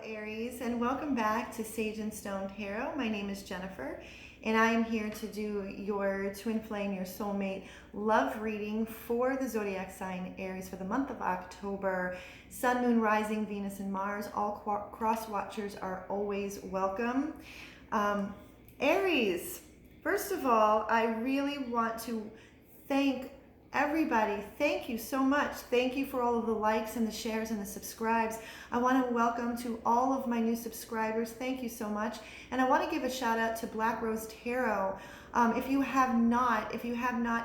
Aries, and welcome back to Sage and Stone Tarot. My name is Jennifer, and I am here to do your twin flame, your soulmate love reading for the zodiac sign Aries for the month of October. Sun, Moon, Rising, Venus, and Mars. All cross watchers are always welcome. Aries, first of all, I really want to thank everybody. Thank you so much. Thank you for all of the likes and the shares and the subscribes. I want to welcome to all of my new subscribers. Thank you so much. And I want to give a shout out to Black Rose Tarot. If you have not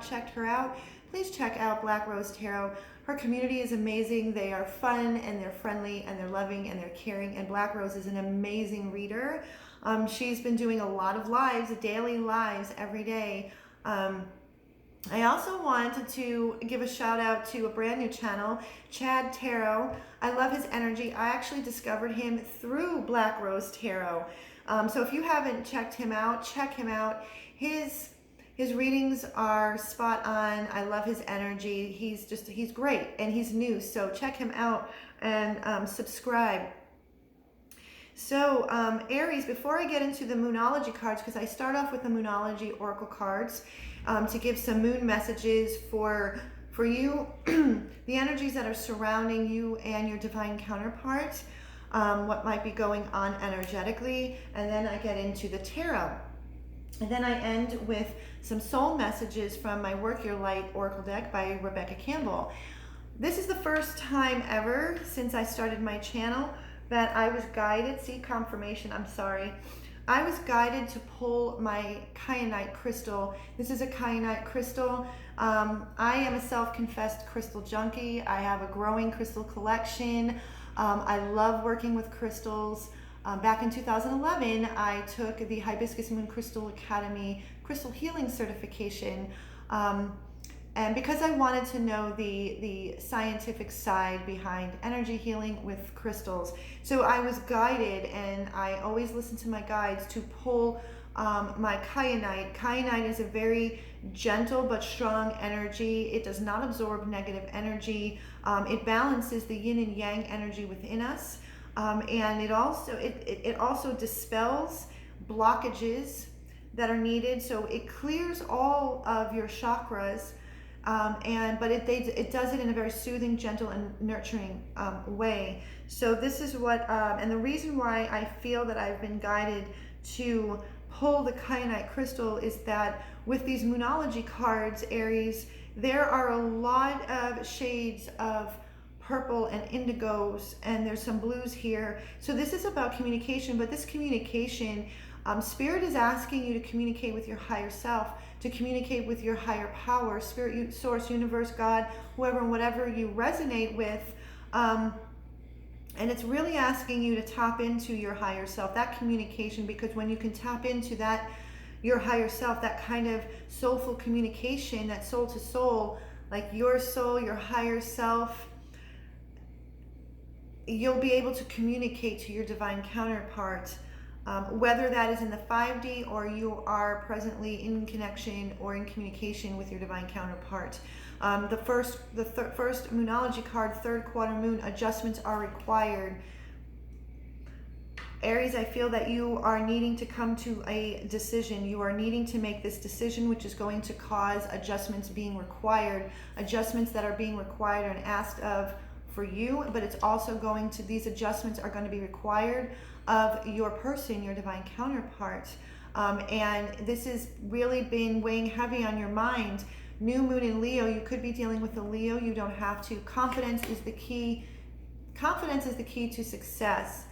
checked her out, please check out Black Rose Tarot. Her community is amazing. They are fun and they're friendly and they're loving and they're caring. And Black Rose is an amazing reader. She's been doing a lot of lives, daily lives every day. I also wanted to give a shout out to a brand new channel, Chad Tarot. I love his energy. I actually discovered him through Black Rose Tarot. So if you haven't checked him out, check him out. His readings are spot on. I love his energy. He's great and he's new. So check him out and subscribe. So Aries, before I get into the Moonology cards, because I start off with the Moonology Oracle cards, to give some moon messages for you, the energies that are surrounding you and your divine counterpart, what might be going on energetically, and then I get into the tarot. And then I end with some soul messages from my Work Your Light Oracle deck by Rebecca Campbell. This is the first time ever since I started my channel that I was guided, see confirmation, I'm sorry. I was guided to pull my kyanite crystal. This is a kyanite crystal. I am a self-confessed crystal junkie. I have a growing crystal collection. I love working with crystals. Back in 2011, I took the Hibiscus Moon Crystal Academy Crystal Healing Certification. And because I wanted to know the scientific side behind energy healing with crystals. So I was guided, and I always listen to my guides to pull my kyanite. Kyanite is a very gentle but strong energy. It does not absorb negative energy. It balances the yin and yang energy within us. And it also dispels blockages that are needed. So it clears all of your chakras. But it does it in a very soothing, gentle, and nurturing way. So this is what, and the reason why I feel that I've been guided to pull the kyanite crystal is that with these Moonology cards, Aries, there are a lot of shades of purple and indigos, and there's some blues here. So this is about communication, but this communication, Spirit is asking you to communicate with your higher self, to communicate with your higher power, Spirit, Source, Universe, God, whoever and whatever you resonate with. And it's really asking you to tap into your higher self, that communication, because when you can tap into that, your higher self, that kind of soulful communication, that soul to soul, like your soul, your higher self, you'll be able to communicate to your divine counterpart. Whether that is in the 5D or you are presently in connection or in communication with your divine counterpart. The first Moonology card, third quarter moon, adjustments are required. Aries, I feel that you are needing to come to a decision. You are needing to make this decision, which is going to cause adjustments being required, adjustments that are being required and asked of for you, but it's also going to, these adjustments are going to be required of your person, your divine counterpart. And this has really been weighing heavy on your mind. New moon in Leo, you could be dealing with a Leo. You don't have to. Confidence is the key. Confidence is the key to success.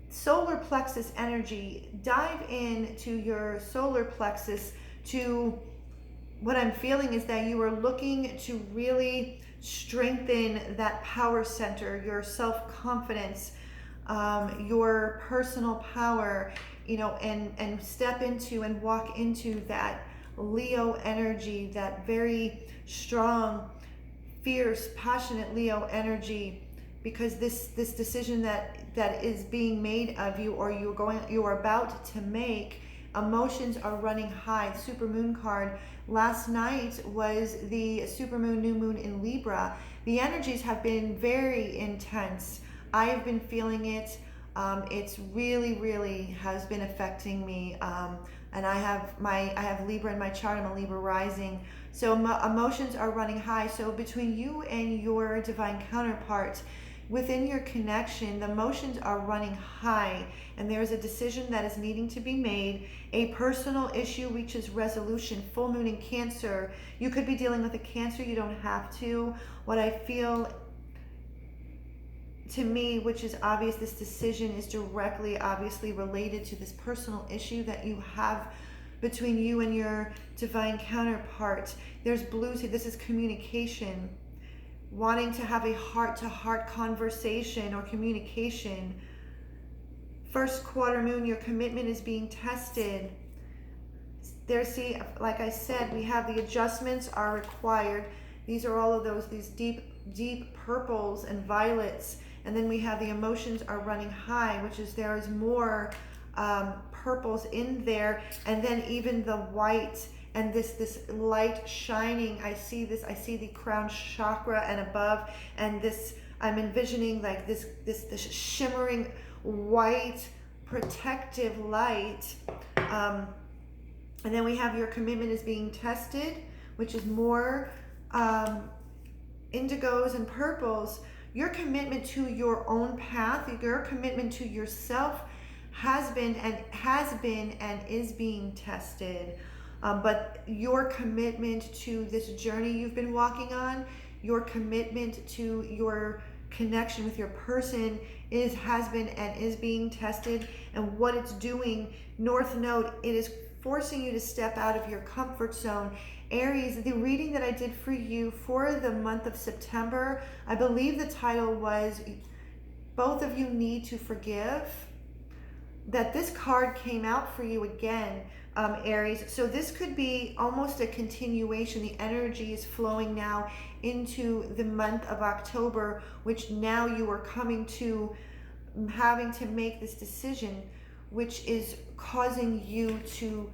Solar plexus energy, dive into your solar plexus. To what I'm feeling is that you are looking to really strengthen that power center, your self-confidence, your personal power, and step into and walk into that Leo energy, that very strong, fierce, passionate Leo energy, because this decision that is being made of you, or you are about to make, emotions are running high. The super moon card last night was the super moon, new moon in Libra. The energies have been very intense. I have been feeling it. It's really has been affecting me. And I have Libra in my chart. I'm a Libra rising. So emotions are running high. So between you and your divine counterpart, within your connection, the emotions are running high, and there is a decision that is needing to be made. A personal issue reaches resolution. Full moon in Cancer. You could be dealing with a Cancer. You don't have to. What I feel to me, which is obvious, this decision is directly, obviously related to this personal issue that you have between you and your divine counterpart. There's blues here. This is communication, wanting to have a heart-to-heart conversation or communication. First quarter moon, your commitment is being tested. There, see, like I said, we have the adjustments are required. These are all of those, these deep purples and violets. And then we have the emotions are running high, which is there is more purples in there. And then even the white and this light shining. I see the crown chakra and above. And this, I'm envisioning like this shimmering white protective light. And then we have your commitment is being tested, which is more indigos and purples. Your commitment to your own path, your commitment to yourself has been and is being tested. But your commitment to this journey you've been walking on, your commitment to your connection with your person has been and is being tested. And what it's doing, North Node, it is forcing you to step out of your comfort zone. Aries, the reading that I did for you for the month of September, I believe the title was Both of You Need to Forgive. That this card came out for you again, Aries. So this could be almost a continuation. The energy is flowing now into the month of October, which now you are coming to having to make this decision, which is causing you to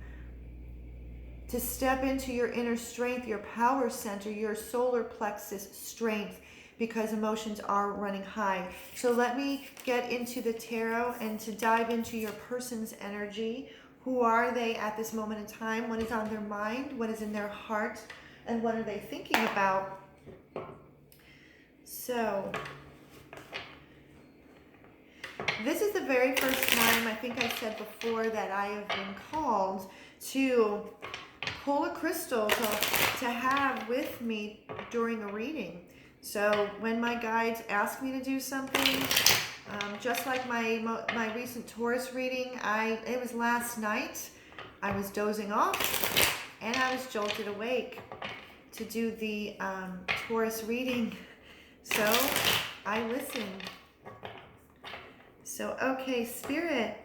step into your inner strength, your power center, your solar plexus strength, because emotions are running high. So let me get into the tarot and to dive into your person's energy. Who are they at this moment in time? What is on their mind? What is in their heart? And what are they thinking about? So this is the very first time, I think I said before, that I have been called to pull a crystal to have with me during a reading. So when my guides ask me to do something, just like my recent Taurus reading, it was last night. I was dozing off and I was jolted awake to do the Taurus reading. So I listened. So, okay, Spirit,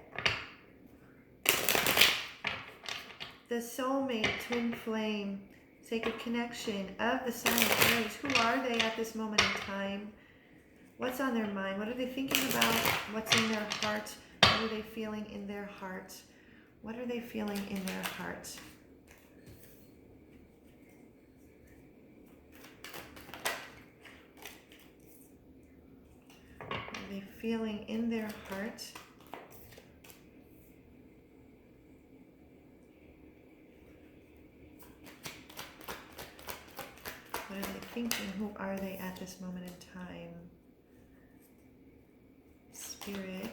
the soulmate, twin flame, sacred connection of the sign of Aries. Who are they at this moment in time? What's on their mind? What are they thinking about? What's in their heart? What are they feeling in their heart? What are they feeling in their heart? What are they feeling in their heart? What are they thinking? Who are they at this moment in time? Spirit.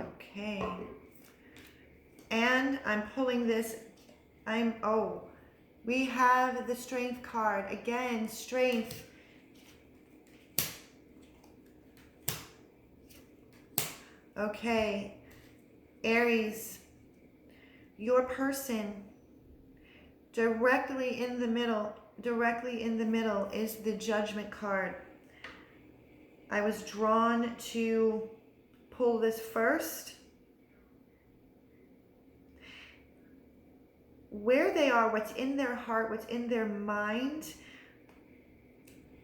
Okay. And I'm pulling this. We have the Strength card. Again, Strength. Okay. Aries, your person, directly in the middle is the Judgment card. I was drawn to pull this first. Where they are, what's in their heart, what's in their mind,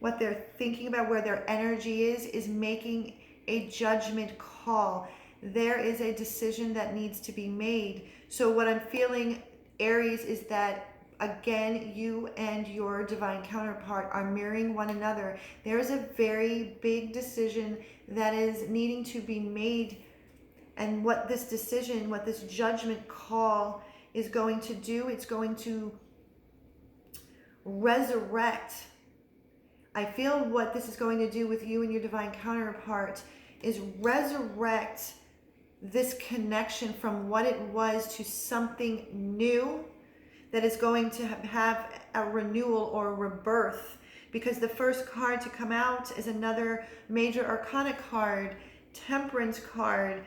what they're thinking about, where their energy is making a judgment call. There is a decision that needs to be made. So what I'm feeling, Aries, is that again, you and your divine counterpart are mirroring one another. There is a very big decision that is needing to be made. And what this decision, what this judgment call is going to do, it's going to resurrect. I feel what this is going to do with you and your divine counterpart is resurrect this connection from what it was to something new that is going to have a renewal or a rebirth. Because the first card to come out is another major arcana card, Temperance card.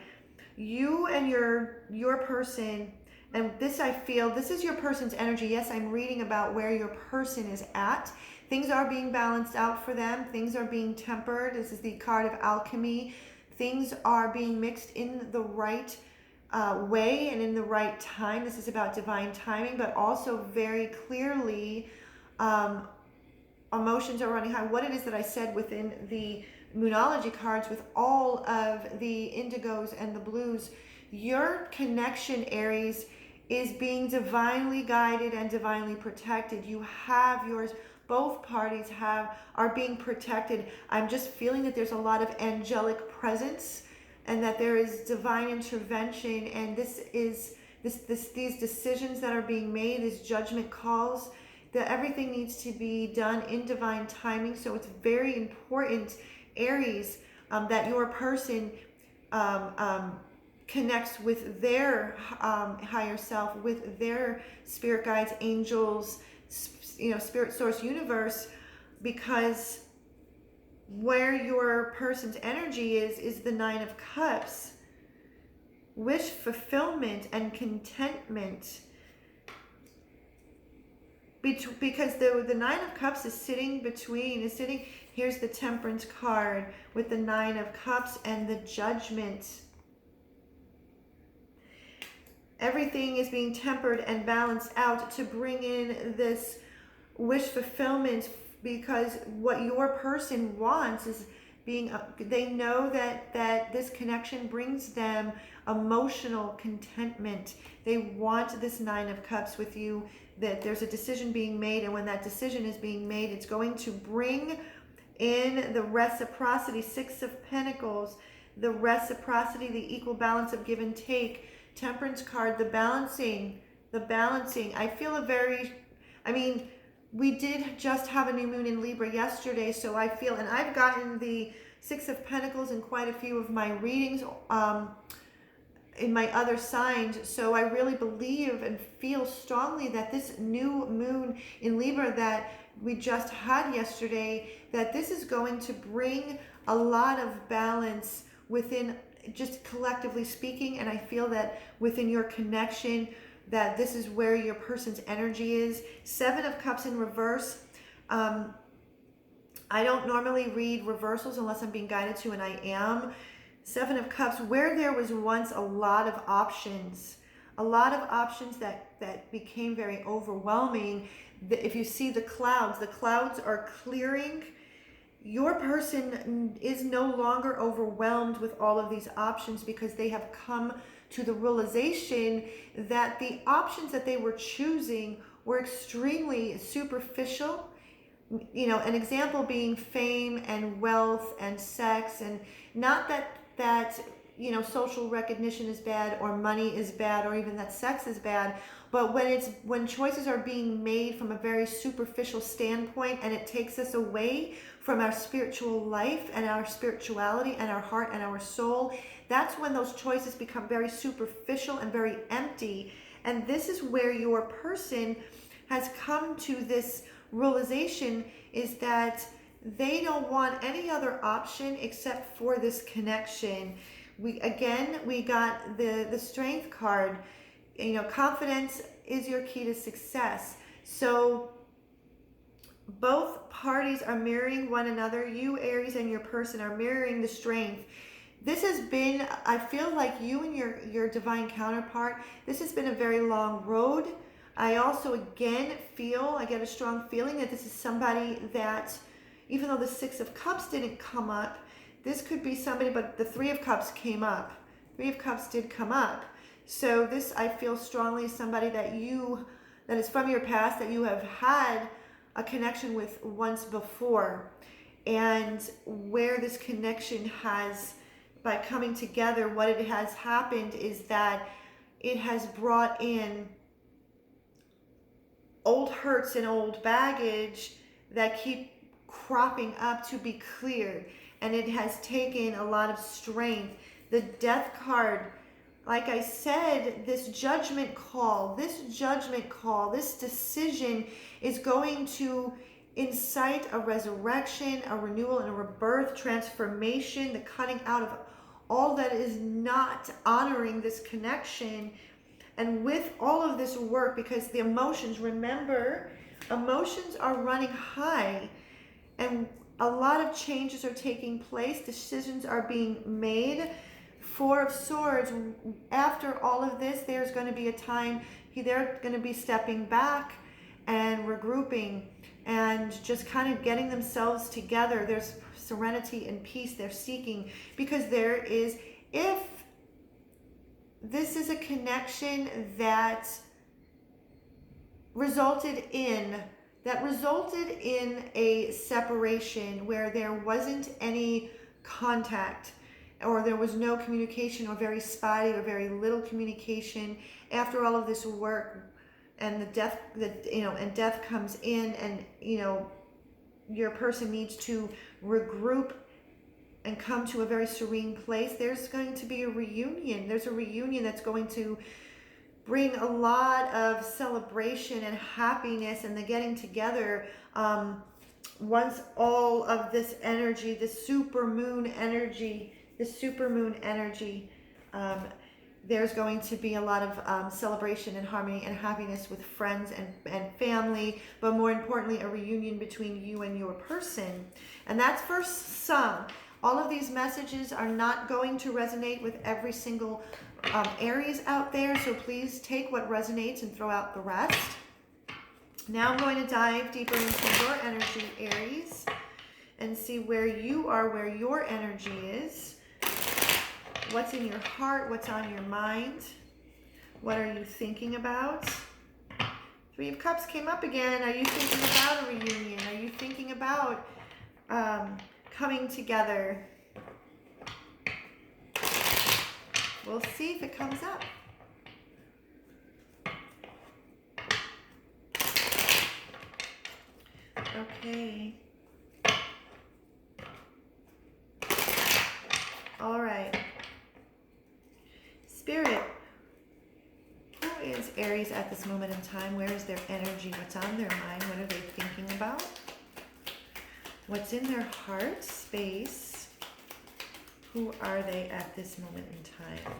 You and your person, and this, I feel, this is your person's energy. Yes, I'm reading about where your person is at. Things are being balanced out for them. Things are being tempered. This is the card of alchemy. Things are being mixed in the right way and in the right time. This is about divine timing, but also very clearly emotions are running high. What it is that I said within the Moonology cards with all of the indigos and the blues, your connection, Aries, is being divinely guided and divinely protected. You have yours. Both parties are being protected. I'm just feeling that there's a lot of angelic presence and that there is divine intervention, and these decisions that are being made, these judgment calls, that everything needs to be done in divine timing. So it's very important, Aries, that your person connects with their higher self, with their spirit guides, angels, spirit source, universe, because where your person's energy is the Nine of Cups. Wish fulfillment and contentment. Because the Nine of Cups is sitting, here's the Temperance card with the Nine of Cups and the Judgment. Everything is being tempered and balanced out to bring in this wish fulfillment, because what your person wants is they know that this connection brings them emotional contentment. They want this Nine of Cups with you, that there's a decision being made, and when that decision is being made, it's going to bring in the reciprocity, Six of Pentacles, the reciprocity, the equal balance of give and take. Temperance card, the balancing. I feel we did just have a new moon in Libra yesterday, so I feel, and I've gotten the Six of Pentacles in quite a few of my readings in my other signs, so I really believe and feel strongly that this new moon in Libra that we just had yesterday, that this is going to bring a lot of balance within, just collectively speaking, and I feel that within your connection, that this is where your person's energy is. Seven of Cups in reverse. I don't normally read reversals unless I'm being guided to, and I am. Seven of Cups, where there was once a lot of options that became very overwhelming. If you see the clouds are clearing. Your person is no longer overwhelmed with all of these options, because they have come to the realization that the options that they were choosing were extremely superficial. An example being fame and wealth and sex, and not that social recognition is bad, or money is bad, or even that sex is bad, but when choices are being made from a very superficial standpoint, and it takes us away from our spiritual life and our spirituality and our heart and our soul, that's when those choices become very superficial and very empty. And this is where your person has come to this realization, is that they don't want any other option except for this connection. We got the Strength card. Confidence is your key to success. So both parties are mirroring one another. You, Aries, and your person are mirroring the Strength. This has been, I feel like you and your divine counterpart, this has been a very long road. I also, again, I get a strong feeling that this is somebody that, even though the Six of Cups didn't come up, this could be somebody, but the Three of Cups came up. Three of Cups did come up. So this, I feel strongly, is somebody that that is from your past that you have had a connection with once before. And where this connection has, by coming together, what it has happened is that it has brought in old hurts and old baggage that keep cropping up to be cleared. And it has taken a lot of strength. The Death card, like I said, this judgment call, this decision is going to incite a resurrection, a renewal, and a rebirth, transformation, the cutting out of all that is not honoring this connection. And with all of this work, because the emotions, remember, emotions are running high, and a lot of changes are taking place, decisions are being made. Four of Swords, after all of this, there's going to be a time, they're going to be stepping back and regrouping and just kind of getting themselves together. There's serenity and peace they're seeking, because there is, if this is a connection that resulted in a separation where there wasn't any contact, or there was no communication, or very spotty, or very little communication, after all of this work, and death comes in, and your person needs to regroup and come to a very serene place, there's going to be a reunion. There's a reunion that's going to bring a lot of celebration and happiness, and the getting together, once all of this energy, this supermoon energy, there's going to be a lot of celebration and harmony and happiness with friends and family, but more importantly, a reunion between you and your person. And that's for some. All of these messages are not going to resonate with every single Aries out there, so please take what resonates and throw out the rest. Now I'm going to dive deeper into your energy, Aries, and see where you are, where your energy is. What's in your heart? What's on your mind? What are you thinking about? Three of Cups came up again. Are you thinking about a reunion? Are you thinking about coming together? We'll see if it comes up. Okay. All right. Spirit, who is Aries at this moment in time? Where is their energy? What's on their mind? What are they thinking about? What's in their heart space? Who are they at this moment in time?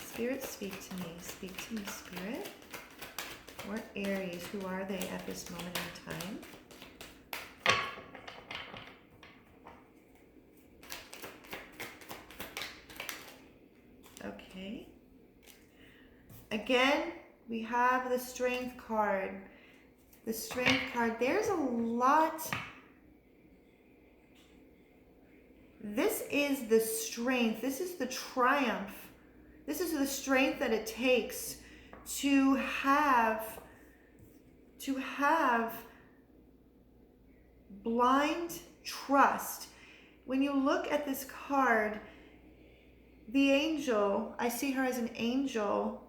Spirit, speak to me. Speak to me, Spirit. Or Aries, who are they at this moment in time? Okay. Again, we have the Strength card. The Strength card, there's a lot. This is the strength. This is the triumph. This is the strength that it takes to have blind trust. When you look at this card, the angel, I see her as an angel,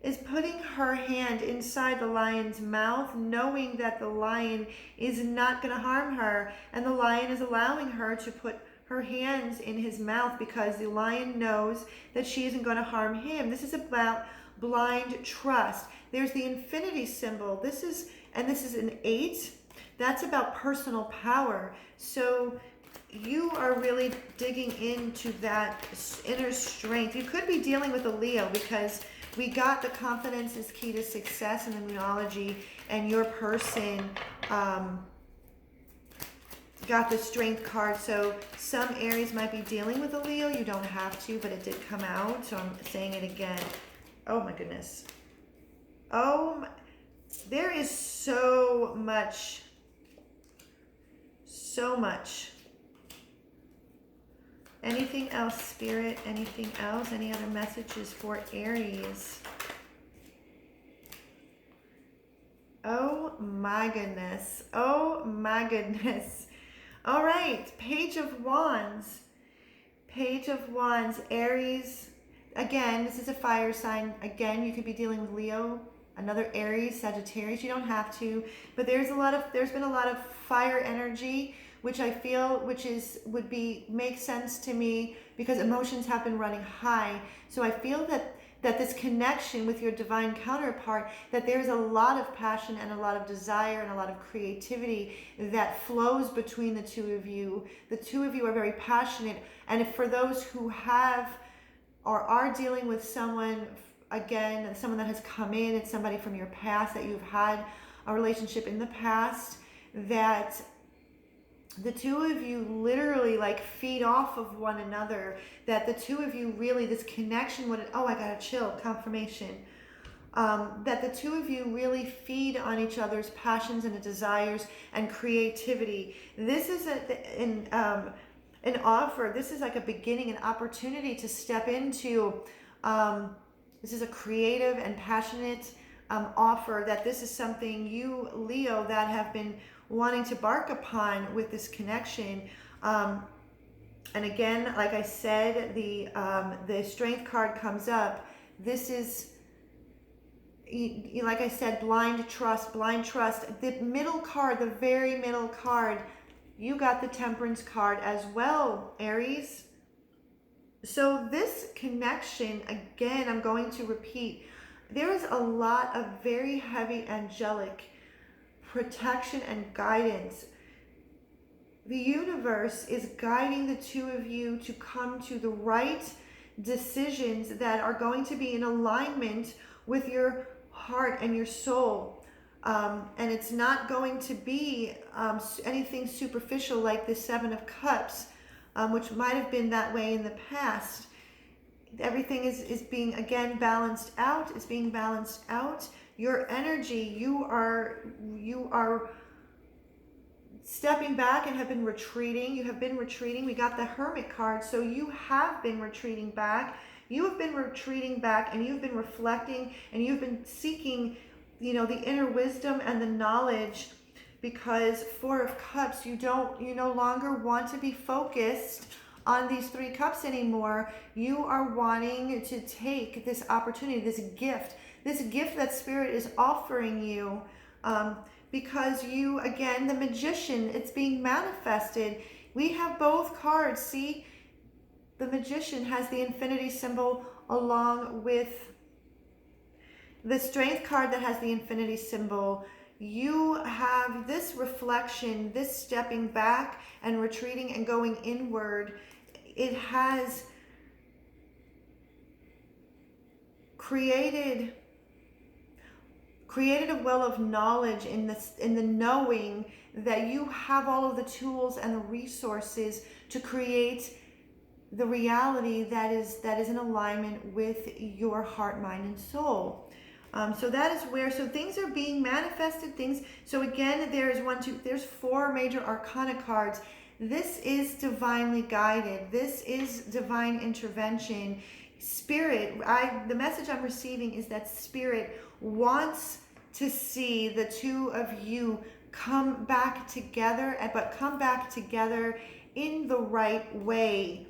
is putting her hand inside the lion's mouth, knowing that the lion is not going to harm her. And the lion is allowing her to put her hands in his mouth because the lion knows that she isn't going to harm him. This is about blind trust. There's the infinity symbol. This is an 8. That's about personal power. So you are really digging into that inner strength. You could be dealing with a Leo, because we got the confidence is key to success in the Moonology, and your person got the Strength card. So some Aries might be dealing with a Leo. You don't have to, but it did come out, so I'm saying it again. Oh my goodness. There is so much. Anything else, Spirit? Anything else? Any other messages for Aries? Oh my goodness. Oh my goodness. All right. Page of Wands. Page of Wands. Aries. Again, this is a fire sign. Again, you could be dealing with Leo, another Aries, Sagittarius. You don't have to, but there's been a lot of fire energy, which I feel makes sense to me because emotions have been running high. So I feel that this connection with your divine counterpart, that there's a lot of passion and a lot of desire and a lot of creativity that flows between the two of you. The two of you are very passionate. And if for those who have or are dealing with someone, again, someone that has come in, it's somebody from your past that you've had a relationship in the past, that the two of you literally like feed off of one another, that the two of you really, this connection, oh, I got a chill, confirmation, that the two of you really feed on each other's passions and desires and creativity. This is an offer. This is like a beginning, an opportunity to step into, this is a creative and passionate offer, that this is something you, Leo, that have been wanting to bark upon with this connection. And again, like I said, the Strength card comes up. This is, like I said, blind trust. The middle card, the very middle card, you got the Temperance card as well, Aries. So this connection, again, I'm going to repeat, there is a lot of very heavy angelic protection and guidance. The universe is guiding the two of you to come to the right decisions that are going to be in alignment with your heart and your soul. And it's not going to be anything superficial like the Seven of Cups, which might have been that way in the past. Everything is being, again, balanced out. It's being balanced out. Your energy, you are stepping back and have been retreating. You have been retreating. We got the Hermit card. So you have been retreating back. You have been retreating back, and you've been reflecting, and you've been seeking, the inner wisdom and the knowledge, because Four of Cups, you no longer want to be focused on these Three Cups anymore. You are wanting to take this opportunity, this gift that Spirit is offering you, because you, again, the Magician, it's being manifested. We have both cards. See, the Magician has the infinity symbol along with the Strength card that has the infinity symbol. You have this reflection, this stepping back and retreating and going inward. It has created a well of knowledge in the knowing that you have all of the tools and the resources to create the reality that is in alignment with your heart, mind, and soul. So that is where, so things are being manifested, so again, there's 4 major arcana cards. This is divinely guided. This is divine intervention. Spirit, the message I'm receiving is that Spirit wants to see the two of you come back together, but come back together in the right way.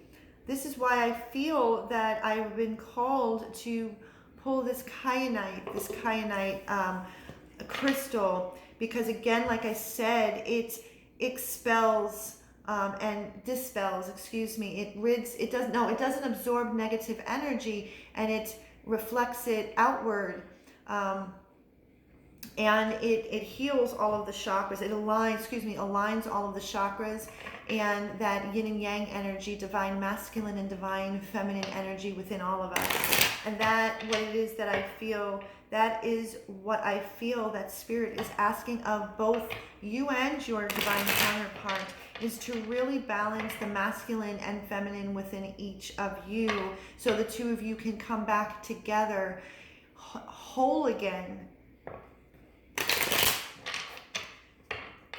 This is why I feel that I've been called to pull this kyanite crystal, because again, like I said, it expels and dispels, it doesn't absorb negative energy, and it reflects it outward, and it heals all of the chakras. It aligns all of the chakras, and that yin and yang energy, divine masculine and divine feminine energy within all of us. And that is what I feel that Spirit is asking of both you and your divine counterpart, is to really balance the masculine and feminine within each of you, so the two of you can come back together whole again.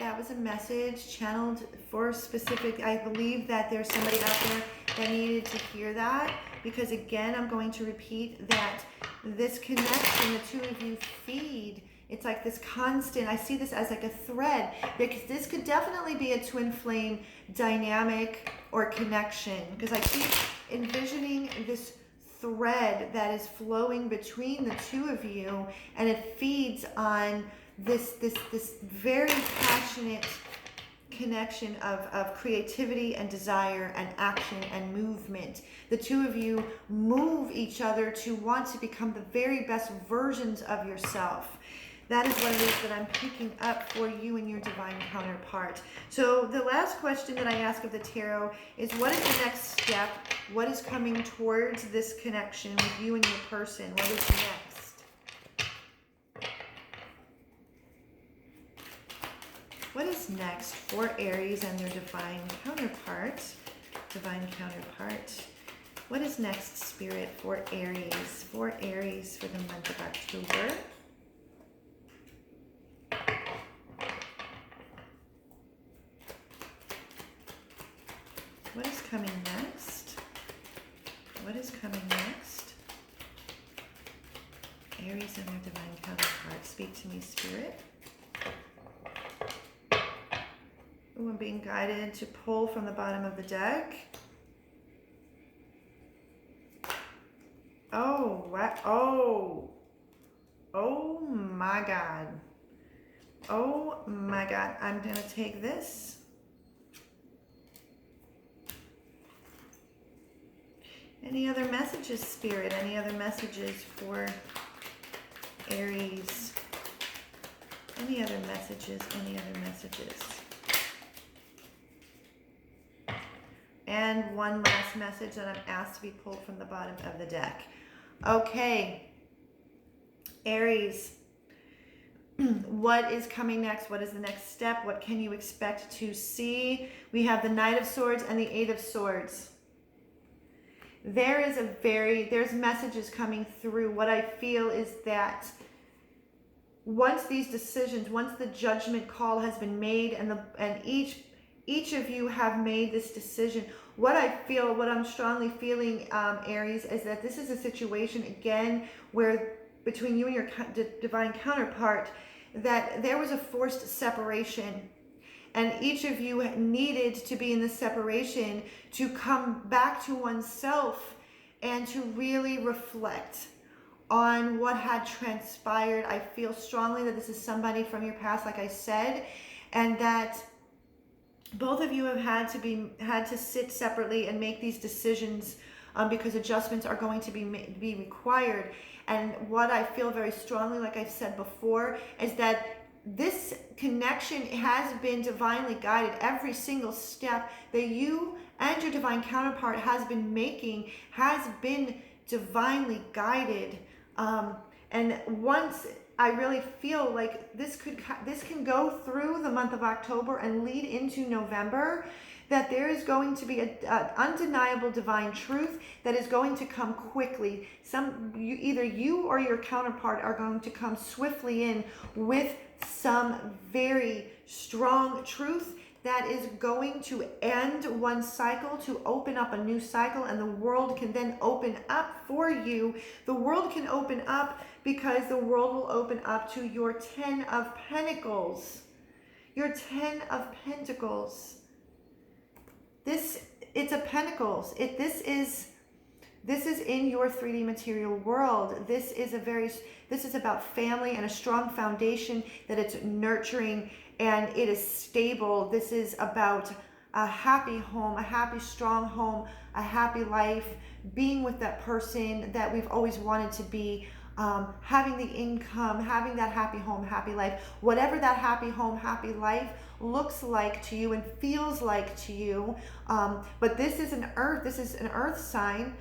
That was a message channeled for specific. I believe that there's somebody out there that needed to hear that, because again, I'm going to repeat that this connection, the two of you feed. It's like this constant, I see this as like a thread, because this could definitely be a twin flame dynamic or connection, because I keep envisioning this thread that is flowing between the two of you, and it feeds on this very passionate connection of creativity and desire and action and movement. The two of you move each other to want to become the very best versions of yourself. That is what it is that I'm picking up for you and your divine counterpart. So the last question that I ask of the tarot is, what is the next step? What is coming towards this connection with you and your person? What is next? What is next for Aries and their divine counterpart? Divine counterpart. What is next, Spirit, for Aries? For Aries for the month of October. What is coming next? What is coming next? Aries and their divine counterpart. Speak to me, Spirit. Ooh, I'm being guided to pull from the bottom of the deck. Oh, what? Oh my God. Oh my God. I'm going to take this. Any other messages, Spirit? Any other messages for Aries? Any other messages? Any other messages? And one last message that I'm asked to be pulled from the bottom of the deck. Okay, Aries, what is coming next? What is the next step? What can you expect to see? We have the Knight of Swords and the Eight of Swords. There's messages coming through. What I feel is that once these decisions, once the judgment call has been made, and each of you have made this decision, what I'm strongly feeling, Aries, is that this is a situation again where between you and your divine counterpart, that there was a forced separation. And each of you needed to be in this separation to come back to oneself and to really reflect on what had transpired. I feel strongly that this is somebody from your past, like I said, and that both of you have had to sit separately and make these decisions because adjustments are going to be required. And what I feel very strongly, like I've said before, is that this connection has been divinely guided. Every single step that you and your divine counterpart has been making has been divinely guided. And once I really feel like this can go through the month of October and lead into November, that there is going to be an undeniable divine truth that is going to come quickly. Either you or your counterpart are going to come swiftly in with some very strong truth that is going to end one cycle to open up a new cycle, and the world can then open up for you. The world can open up because the world will open up to your 10 of Pentacles. Your 10 of Pentacles. It's a Pentacles. This is in your 3D material world. This is about family and a strong foundation, that it's nurturing and it is stable. This is about a happy home, a happy, strong home, a happy life, being with that person that we've always wanted to be, having the income, having that happy home, happy life, whatever that happy home, happy life looks like to you and feels like to you. But this is an earth sign,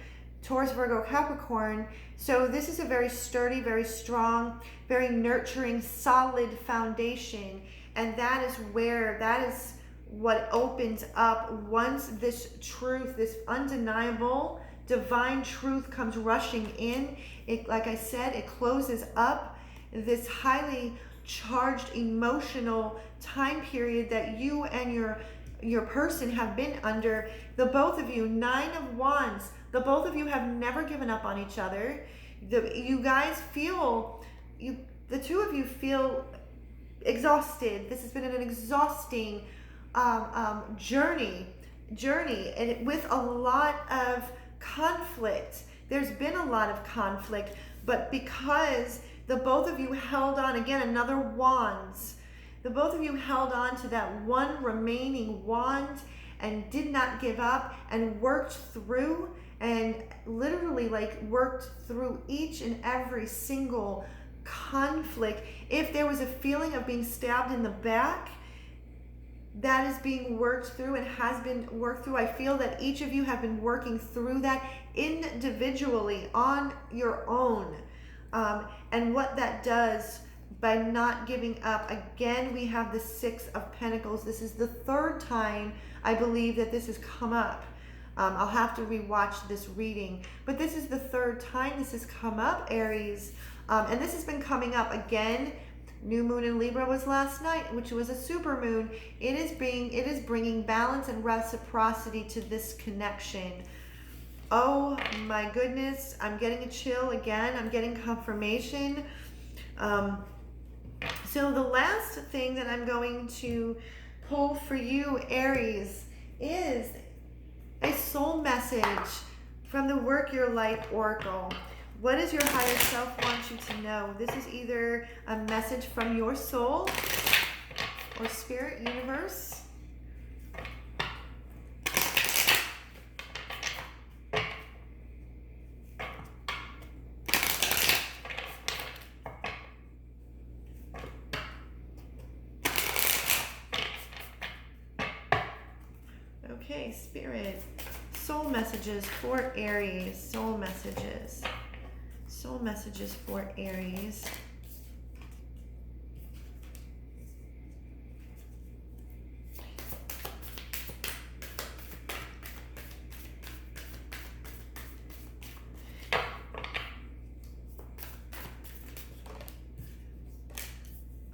Taurus, Virgo, Capricorn. So this is a very sturdy, very strong, very nurturing, solid foundation. And that is what opens up once this truth, this undeniable divine truth comes rushing in. It, like I said, it closes up this highly charged emotional time period that you and your your person have been under. The both of you, 9 of Wands, the both of you have never given up on each other. You guys feel, the two of you feel exhausted. This has been an exhausting journey, and with a lot of conflict. There's been a lot of conflict, but because the both of you held on, again, another Wands, the both of you held on to that one remaining wand and did not give up and worked through, and literally like worked through each and every single conflict. If there was a feeling of being stabbed in the back, that is being worked through and has been worked through. I feel that each of you have been working through that individually on your own. And what that does by not giving up, again, we have the 6 of Pentacles. This is the 3rd time I believe that this has come up. I'll have to rewatch this reading, but this is the 3rd time this has come up, Aries. And this has been coming up again. New moon in Libra was last night, which was a super moon. It is bringing balance and reciprocity to this connection. Oh my goodness, I'm getting a chill again. I'm getting confirmation. So the last thing that I'm going to pull for you, Aries, is a soul message from the Work Your Light Oracle. What does your higher self want you to know? This is either a message from your soul or spirit universe. Okay, Spirit. Soul messages for Aries. Soul messages. Soul messages for Aries.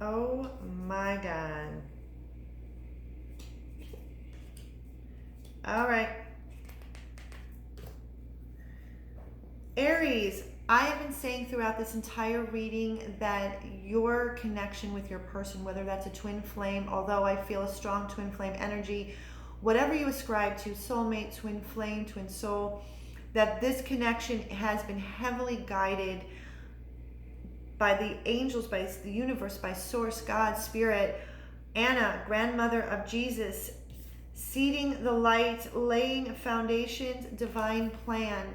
Oh my God. All right. Aries, I have been saying throughout this entire reading that your connection with your person, whether that's a twin flame, although I feel a strong twin flame energy, whatever you ascribe to, soulmate, twin flame, twin soul, that this connection has been heavily guided by the angels, by the universe, by Source, God, Spirit, Anna, grandmother of Jesus, seeding the light, laying foundations, divine plan.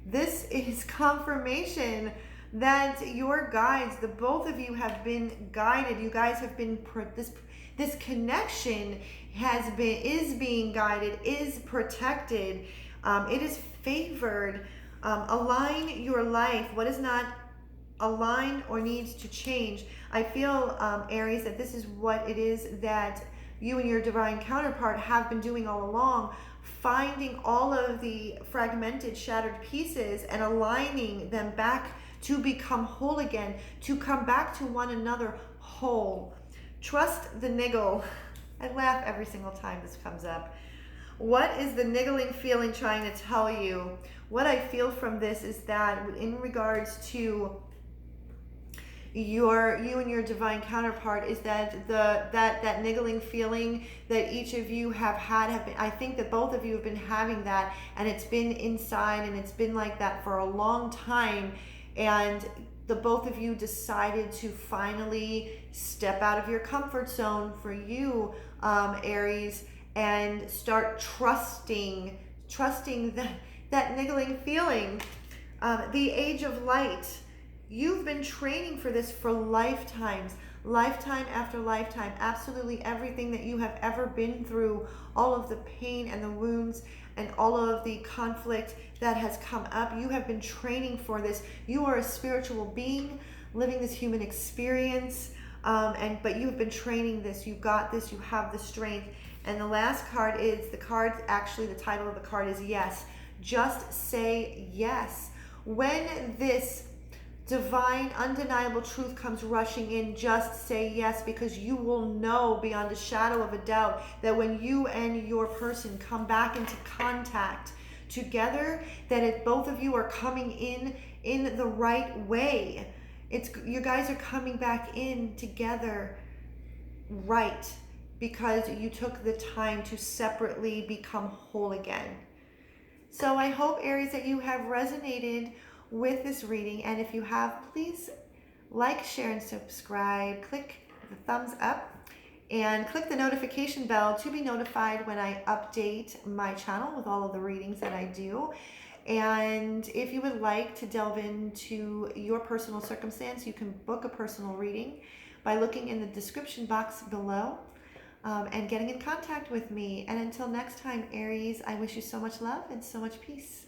This is confirmation that your guides, the both of you, have been guided. You guys have been, this connection is being guided, is protected, it is favored. Align your life. What is not aligned or needs to change? I feel, Aries, that this is what it is that you and your divine counterpart have been doing all along, finding all of the fragmented, shattered pieces and aligning them back to become whole again, to come back to one another whole. Trust the niggle. I laugh every single time this comes up. What is the niggling feeling trying to tell you? What I feel from this is that in regards to you and your divine counterpart, is that that niggling feeling that each of you have been, I think that both of you have been having that, and it's been inside, and it's been like that for a long time, and the both of you decided to finally step out of your comfort zone, for you, Aries, and start trusting that niggling feeling. The Age of Light. You've been training for this for lifetimes, lifetime after lifetime. Absolutely everything that you have ever been through, all of the pain and the wounds and all of the conflict that has come up, you have been training for this. You are a spiritual being living this human experience, but you have been training this. You got this. You have the strength. And the last card is the title of the card is Yes. Just say yes. When this divine, undeniable truth comes rushing in, just say yes, because you will know beyond a shadow of a doubt that when you and your person come back into contact together, that if both of you are coming in the right way. It's, you guys are coming back in together right, because you took the time to separately become whole again. So I hope, Aries, that you have resonated with this reading, and if you have, please like, share, and subscribe. Click the thumbs up and click the notification bell to be notified when I update my channel with all of the readings that I do. And if you would like to delve into your personal circumstance, you can book a personal reading by looking in the description box below and getting in contact with me. And until next time, Aries, I wish you so much love and so much peace.